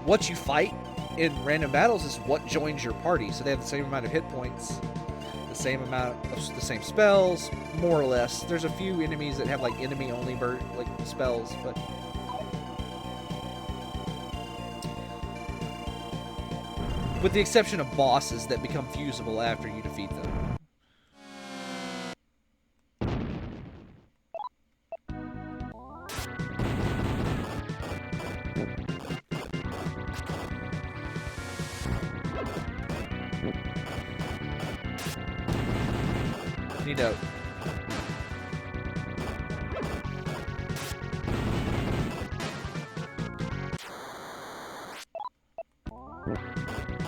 what you fight in random battles is what joins your party. So they have the same amount of hit points, the same amount of the same spells, more or less. There's a few enemies that have like enemy only like spells, but with the exception of bosses that become fusible after you defeat them. Need to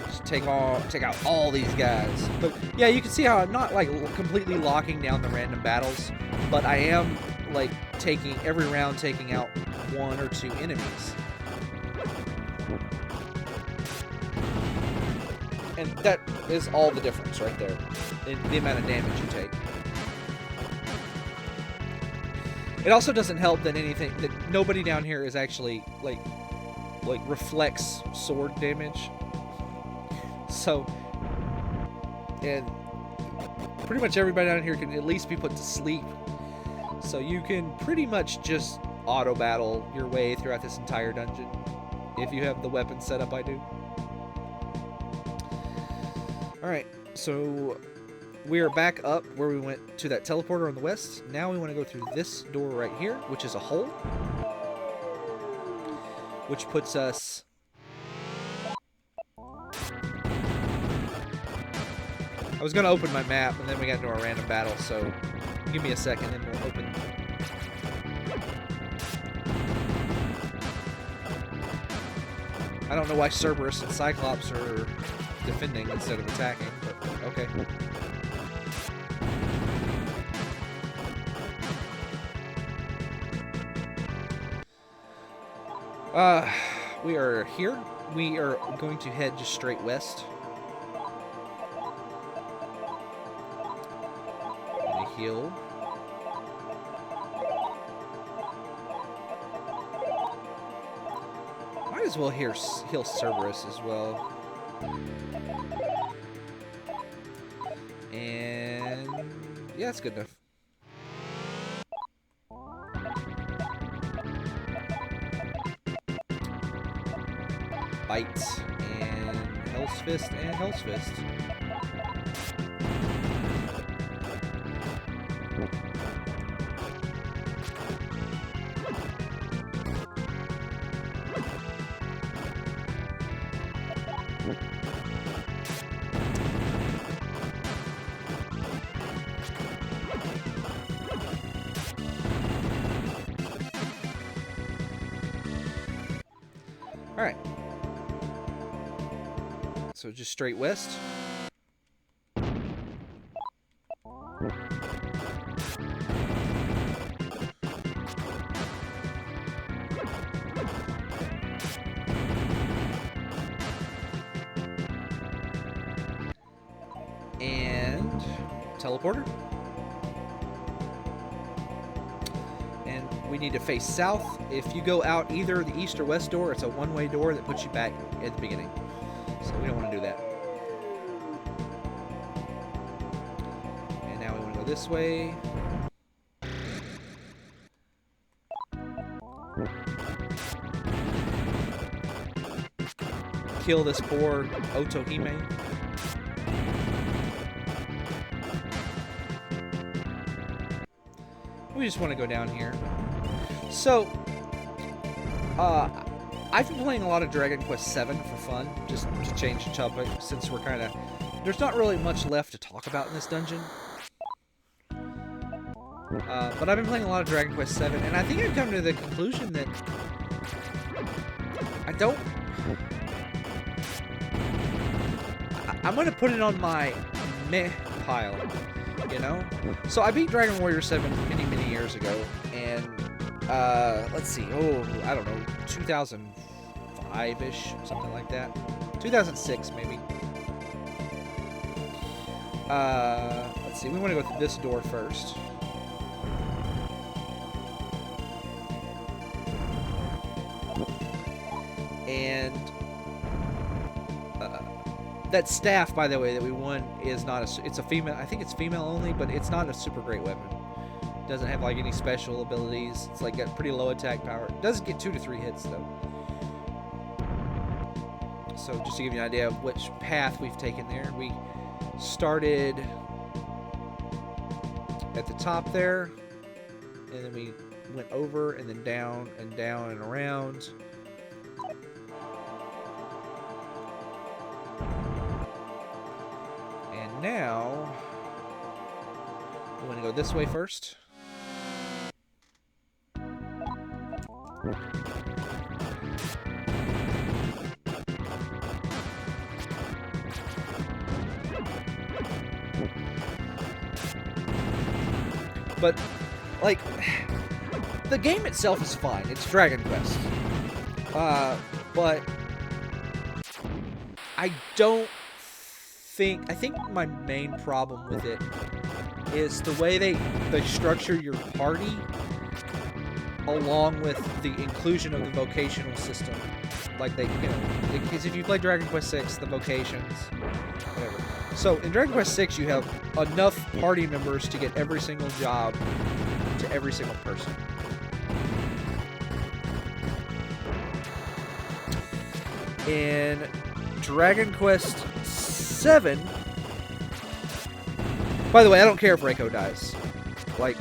just take out all these guys. But yeah, you can see how I'm not like completely locking down the random battles, but I am like taking every round taking out 1 or 2 enemies. And that is all the difference right there in the amount of damage you take. It also doesn't help that nobody down here is actually like reflects sword damage. So, and pretty much everybody down here can at least be put to sleep. So you can pretty much just auto battle your way throughout this entire dungeon if you have the weapon set up. I do. Alright, so we are back up where we went to that teleporter on the west. Now we want to go through this door right here, which is a hole. Which puts us... I was going to open my map, and then we got into a random battle, so give me a second and we'll open... I don't know why Cerberus and Cyclops are defending instead of attacking, but okay. We are here. We are going to head just straight west. And a heal. Might as well heal Cerberus as well. And yeah, that's good enough. Bites and Hell's Fist and Hell's Fist. All right. So just straight west. And teleporter. And we need to face south. If you go out either the east or west door, it's a one-way door that puts you back at the beginning. So we don't want to do that. And now we want to go this way. Kill this poor Otohime. We just want to go down here. So, I've been playing a lot of Dragon Quest VII for fun, just to change the topic, since we're kind of... There's not really much left to talk about in this dungeon. But I've been playing a lot of Dragon Quest VII, and I think I've come to the conclusion that I don't... I'm going to put it on my meh pile, you know? So I beat Dragon Warrior 7 many, many years ago, and... let's see, I don't know, 2005-ish, something like that. 2006, maybe. Let's see, we want to go through this door first. And That staff, by the way, that we won is not it's a female. I think it's female only, but it's not a super great weapon. It doesn't have like any special abilities. It's like got pretty low attack power. It does get 2 to 3 hits though. So just to give you an idea of which path we've taken there, we started at the top there, and then we went over and then down and down and around. And now we want to go this way first. But, like, the game itself is fine. It's Dragon Quest. But I think my main problem with it is the way they structure your party, along with the inclusion of the vocational system. Like because if you play Dragon Quest VI, the vocations, whatever. So in Dragon Quest VI, you have enough party members to get every single job to every single person. In Dragon Quest VII, by the way, I don't care if Reiko dies. Like,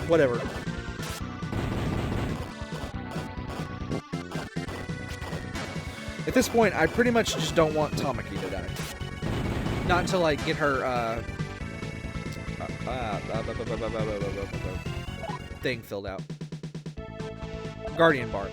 whatever. At this point, I pretty much just don't want Tamaki to die. Not until I get her thing filled out. Guardian Bar.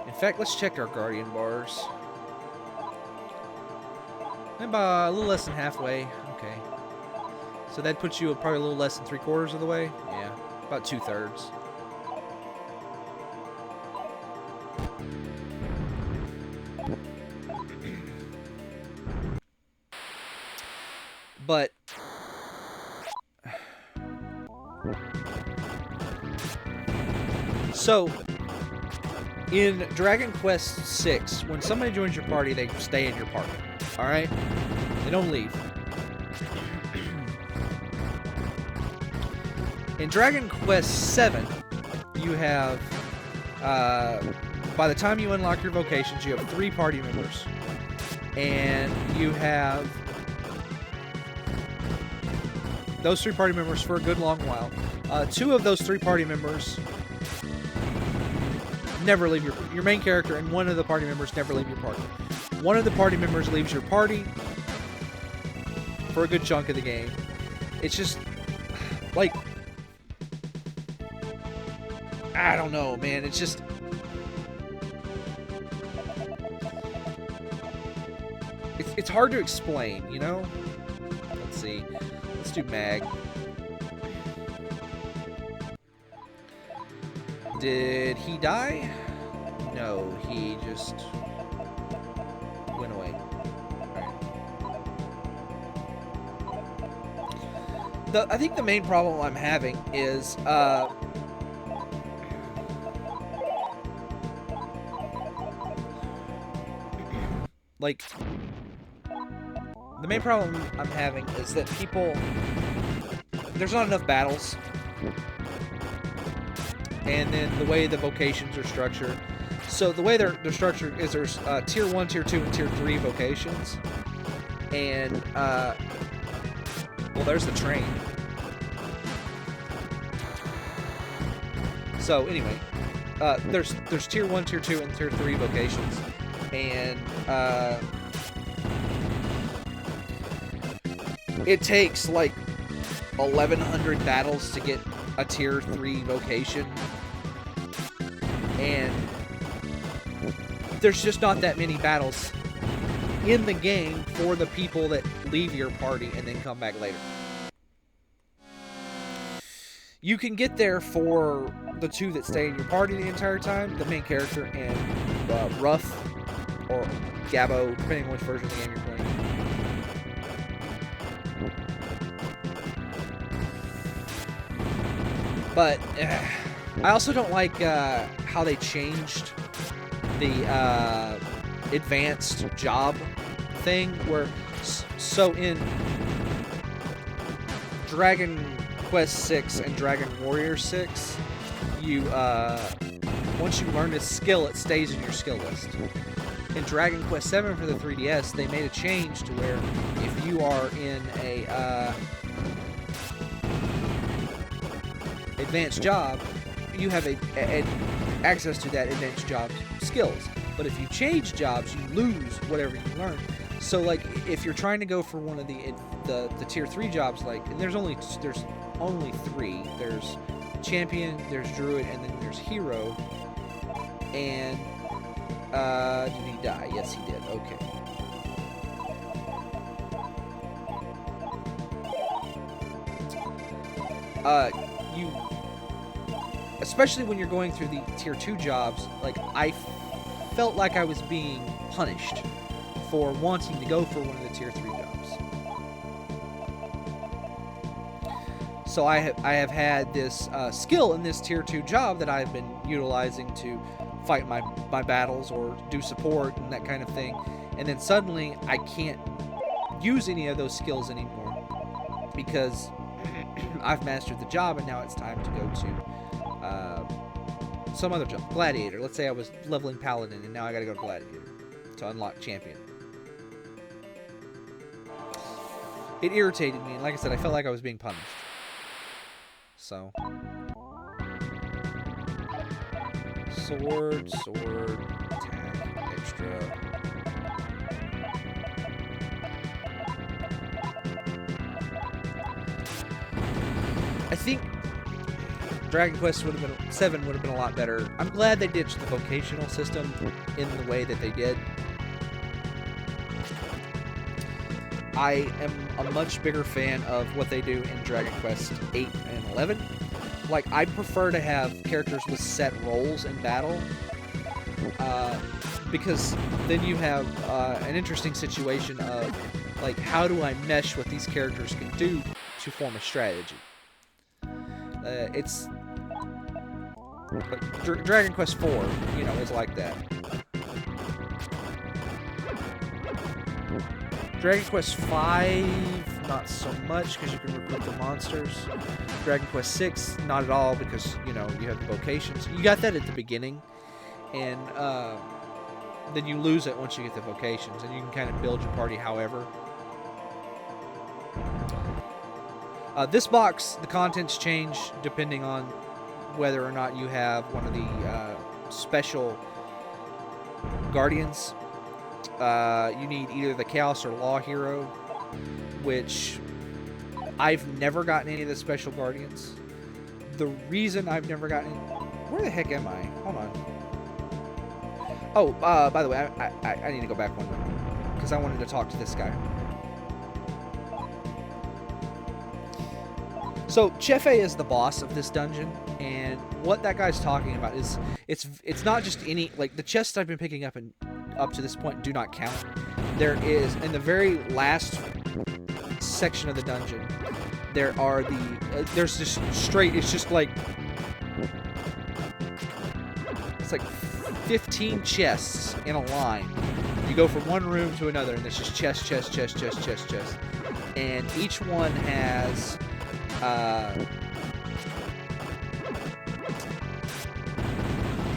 In fact, let's check our Guardian Bars. About a little less than halfway. Okay. So that puts you probably a little less than 3/4 of the way. Yeah, about 2/3. But so in Dragon Quest VI, when somebody joins your party, they stay in your party. All right, they don't leave. In Dragon Quest VII, you have, by the time you unlock your vocations, you have 3 party members. And you have those 3 party members for a good long while. 2 of those 3 party members never leave your main character, and 1 of the party members never leave your party. 1 of the party members leaves your party for a good chunk of the game. It's just, like, I don't know, man. It's just... It's hard to explain, you know? Let's see. Let's do Mag. Did he die? No, he just went away. Alright. I think the main problem I'm having is, like, the main problem I'm having is that there's not enough battles. And then the way the vocations are structured. So the way they're structured is there's Tier 1, Tier 2, and Tier 3 vocations. And, well, there's the train. So, anyway, there's Tier 1, Tier 2, and Tier 3 vocations. And, it takes, like, 1,100 battles to get a Tier 3 vocation. And there's just not that many battles in the game for the people that leave your party and then come back later. You can get there for the 2 that stay in your party the entire time, the main character and Ruff or Gabbo, depending on which version of the game you're But I also don't like how they changed the advanced job thing, where so in Dragon Quest 6 and Dragon Warrior 6, you once you learn this skill, it stays in your skill list. In Dragon Quest 7 for the 3DS, they made a change to where if you are in a advanced job, you have access to that advanced job skills. But if you change jobs, you lose whatever you learn. So, like, if you're trying to go for one of the tier 3 jobs, like, and there's only 3. There's champion, there's druid, and then there's hero. And did he die? Yes, he did. Okay. You, especially when you're going through the tier 2 jobs, like, I felt like I was being punished for wanting to go for one of the tier 3 jobs. So I have had this skill in this tier 2 job that I've been utilizing to fight my battles or do support and that kind of thing, and then suddenly I can't use any of those skills anymore because I've mastered the job, and now it's time to go to some other job. Gladiator. Let's say I was leveling Paladin, and now I gotta go to Gladiator to unlock Champion. It irritated me, and like I said, I felt like I was being punished. So... Sword, attack, extra... I think Dragon Quest 7 would have been a lot better. I'm glad they ditched the vocational system in the way that they did. I am a much bigger fan of what they do in Dragon Quest 8 and 11. Like, I prefer to have characters with set roles in battle, because then you have an interesting situation of, like, how do I mesh what these characters can do to form a strategy? It's... Dragon Quest 4, you know, is like that. Dragon Quest 5, not so much, because you can recruit the monsters. Dragon Quest 6, not at all, because, you know, you have the vocations. You got that at the beginning, and then you lose it once you get the vocations, and you can kind of build your party however. This box, the contents change depending on whether or not you have one of the special guardians. You need either the Chaos or Law hero, which I've never gotten any of the special guardians. The reason I've never gotten... Where the heck am I? Hold on. Oh, by the way, I need to go back one minute, because I wanted to talk to this guy. So, Chefe is the boss of this dungeon, and what that guy's talking about is, it's not just any, like, the chests I've been picking up up to this point do not count. There is, in the very last section of the dungeon, there are there's just straight, it's just like, it's like 15 chests in a line. You go from one room to another, and there's just chest. And each one has...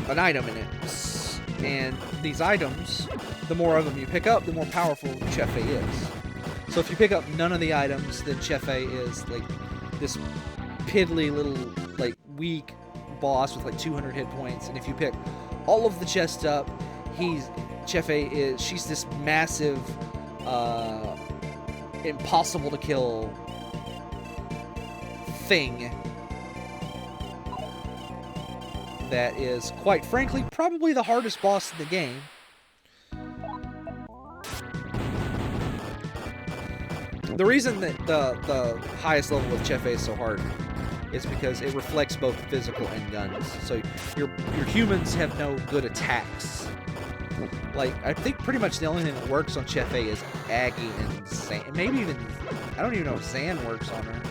an item in it, and these items, the more of them you pick up, the more powerful Chefe is. So if you pick up none of the items, then Chefe is like this piddly little, like, weak boss with like 200 hit points, and if you pick all of the chests up, she's this massive, impossible to kill thing that is, quite frankly, probably the hardest boss in the game. The reason that the highest level of Chefe is so hard is because it reflects both physical and guns. So your humans have no good attacks. Like, I think pretty much the only thing that works on Chefe is Aggie and Zan. Maybe even, I don't even know if Zan works on her.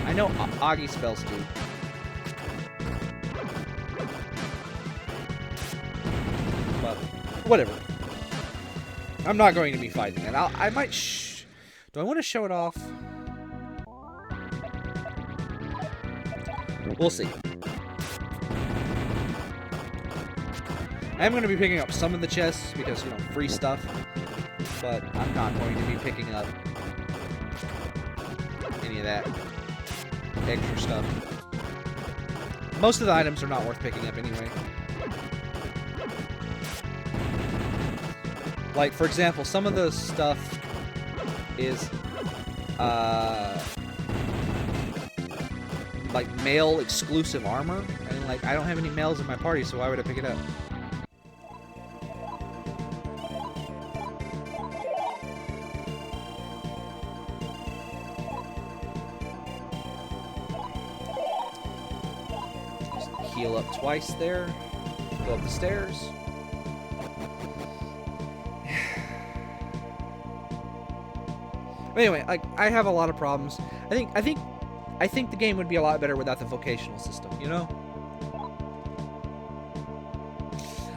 I know Aggie spells do. Whatever. I'm not going to be fighting it. I might do I want to show it off? We'll see. I am going to be picking up some of the chests because, you know, free stuff. But I'm not going to be picking up any of that extra stuff. Most of the items are not worth picking up anyway. Like, for example, some of the stuff is, like, male exclusive armor. And, like, I don't have any males in my party, so why would I pick it up? Just heal up twice there. Go up the stairs. Anyway, like, I have a lot of problems. I think the game would be a lot better without the vocational system, you know?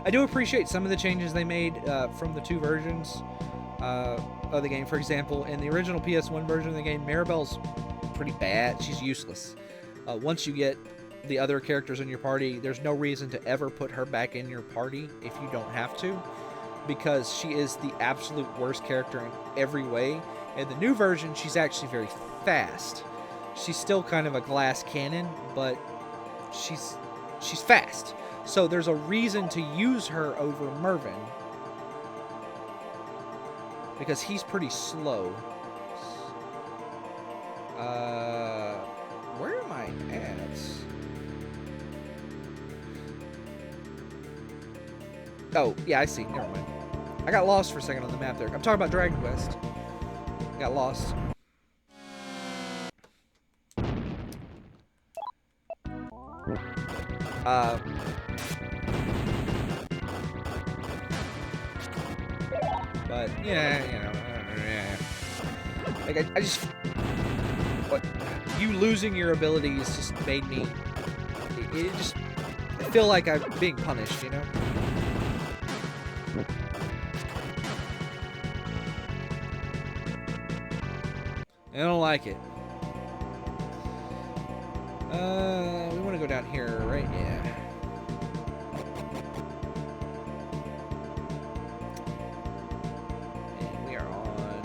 I do appreciate some of the changes they made from the two versions of the game. For example, in the original PS1 version of the game, Maribel's pretty bad. She's useless. Once you get the other characters in your party, there's no reason to ever put her back in your party if you don't have to, because she is the absolute worst character in every way. In the new version, she's actually very fast. She's still kind of a glass cannon, but she's fast. So there's a reason to use her over Mervyn, because he's pretty slow. Where am I at? Oh, yeah, I see. Never mind. I got lost for a second on the map there. I'm talking about Dragon Quest. Got lost. But yeah, you know, yeah. Like I just, what, you losing your abilities just made me. It just, I feel like I'm being punished, you know. I don't like it. We want to go down here, right? Yeah. And we are on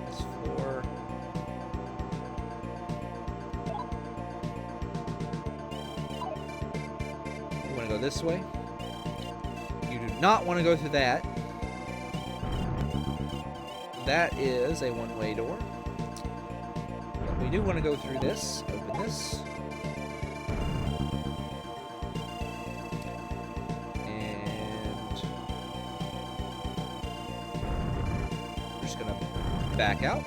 this floor. We want to go this way. You do not want to go through that. That is a one-way door. We do want to go through this. Open this. And we're just going to back out.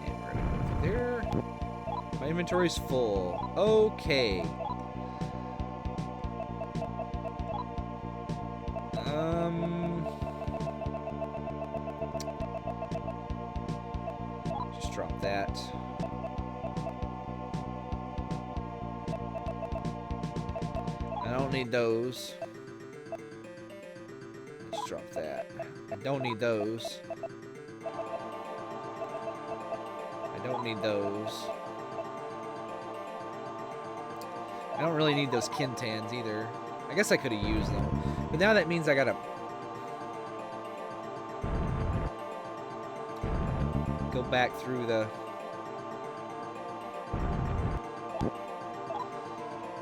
And we're going to go through there. My inventory's full. Okay. Drop that. I don't need those. Let's drop that. I don't need those. I don't need those. I don't really need those Kintans either. I guess I could have used them. But now that means I gotta go back through the...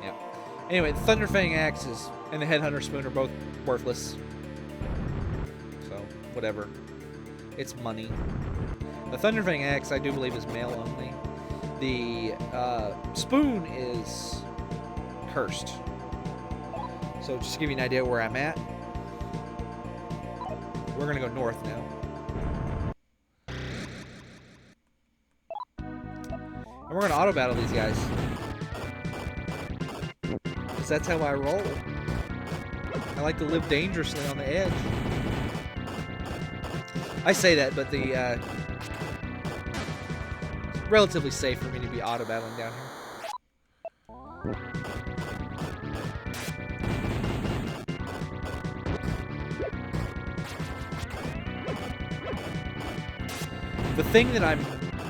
Yeah. Anyway, the Thunderfang Axes and the Headhunter Spoon are both worthless. So, whatever. It's money. The Thunderfang Axe, I do believe, is male only. The Spoon is cursed. So, just to give you an idea where I'm at, we're going to go north now. And we're going to auto-battle these guys. Because that's how I roll. I like to live dangerously on the edge. I say that, but the it's relatively safe for me to be auto-battling down here. The thing that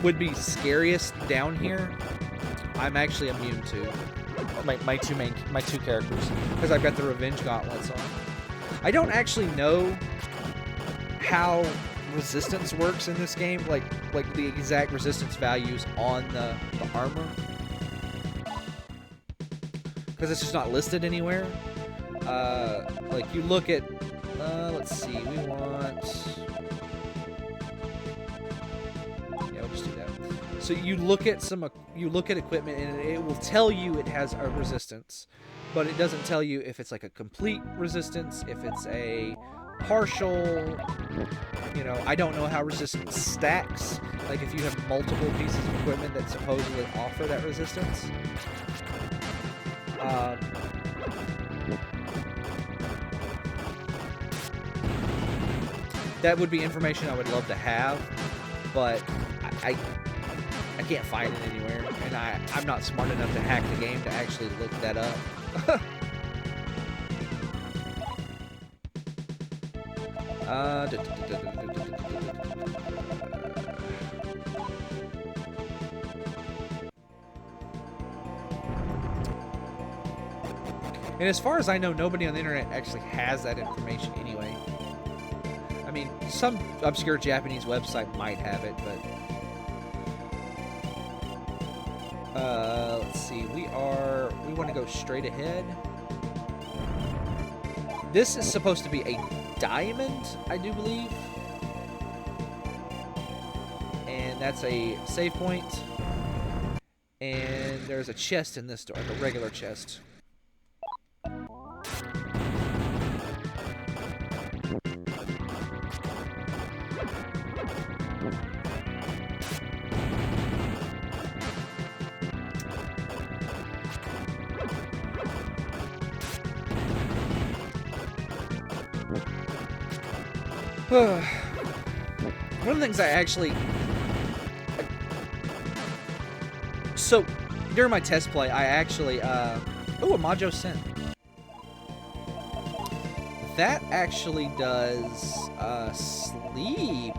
would be scariest down here, I'm actually immune to. My two characters, because I've got the revenge gauntlets on. I don't actually know how resistance works in this game, like the exact resistance values on the armor, because it's just not listed anywhere. Like you look at, let's see, we want, yeah, we'll just do that. So you look at equipment and it will tell you it has a resistance, but it doesn't tell you if it's like a complete resistance, if it's a partial, you know, I don't know how resistance stacks, like if you have multiple pieces of equipment that supposedly offer that resistance. That would be information I would love to have, but I can't find it anywhere, and I'm not smart enough to hack the game to actually look that up. And as far as I know, nobody on the internet actually has that information anyway. I mean, some obscure Japanese website might have it, but let's see. We want to go straight ahead. This is supposed to be a diamond, I do believe. And that's a save point. And there's a chest in this door, like a regular chest. One of the things I actually... So, during my test play, I actually... Oh, a Majo Sen. That actually does sleep,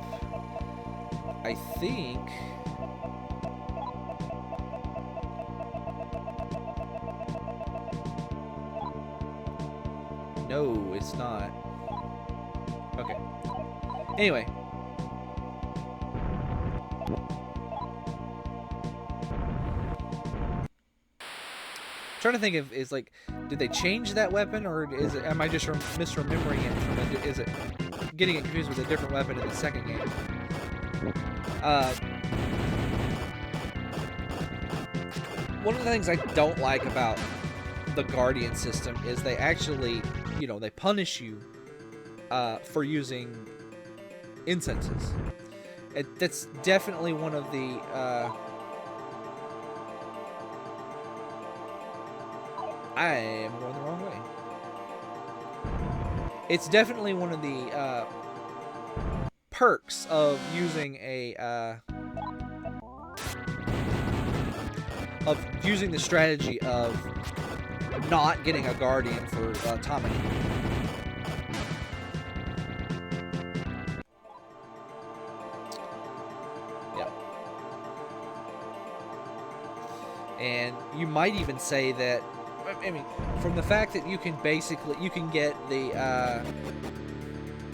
I think. No, it's not. Okay. Anyway. Trying to think of, is like, did they change that weapon, or am I just misremembering it? Is it getting it confused with a different weapon in the second game? One of the things I don't like about the Guardian system is they actually, you know, they punish you for using incenses. That's definitely one of the I am going the wrong way. It's definitely one of the perks of using the strategy of not getting a Guardian for Tommy. Yeah. And you might even say that, I mean, from the fact that you can get the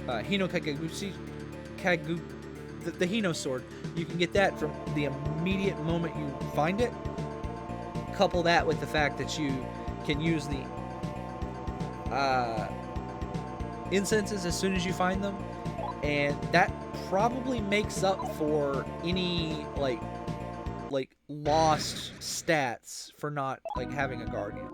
Hino Kageguchi, the Hino sword, you can get that from the immediate moment you find it. Couple that with the fact that you can use the incenses as soon as you find them, and that probably makes up for any like lost stats for not like having a Guardian.